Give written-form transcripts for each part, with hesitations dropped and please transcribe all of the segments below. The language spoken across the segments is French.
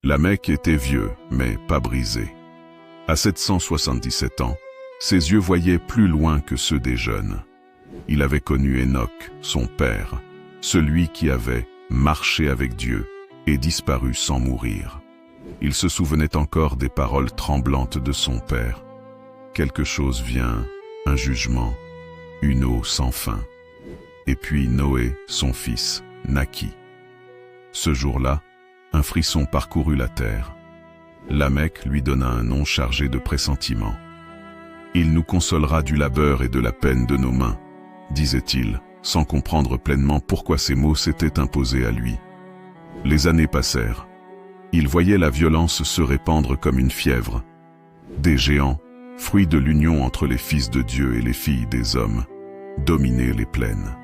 Lamech était vieux, mais pas brisé. À 777 ans, ses yeux voyaient plus loin que ceux des jeunes. Il avait connu Enoch, son père, celui qui avait marché avec Dieu et disparu sans mourir. Il se souvenait encore des paroles tremblantes de son père. Quelque chose vient, un jugement, une eau sans fin. Et puis Noé, son fils, naquit. Ce jour-là, un frisson parcourut la terre. Lamech lui donna un nom chargé de pressentiments. « Il nous consolera du labeur et de la peine de nos mains », disait-il, sans comprendre pleinement pourquoi ces mots s'étaient imposés à lui. Les années passèrent. Il voyait la violence se répandre comme une fièvre. Des géants, fruits de l'union entre les fils de Dieu et les filles des hommes, dominaient les plaines.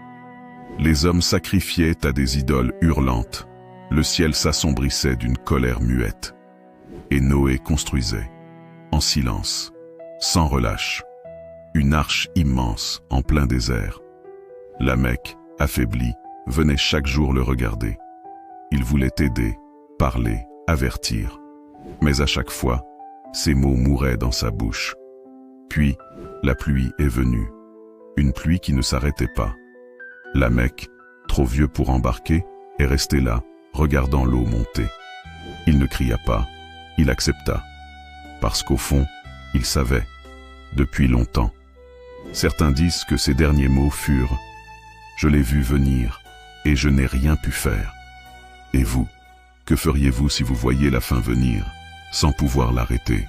Les hommes sacrifiaient à des idoles hurlantes. Le ciel s'assombrissait d'une colère muette. Et Noé construisait, en silence, sans relâche, une arche immense en plein désert. Lamech, affaibli, venait chaque jour le regarder. Il voulait aider, parler, avertir. Mais à chaque fois, ses mots mouraient dans sa bouche. Puis, la pluie est venue. Une pluie qui ne s'arrêtait pas. Lamech, trop vieux pour embarquer, est resté là, regardant l'eau monter. Il ne cria pas, il accepta. Parce qu'au fond, il savait, depuis longtemps. Certains disent que ses derniers mots furent « Je l'ai vu venir, et je n'ai rien pu faire. » Et vous, que feriez-vous si vous voyiez la fin venir, sans pouvoir l'arrêter ?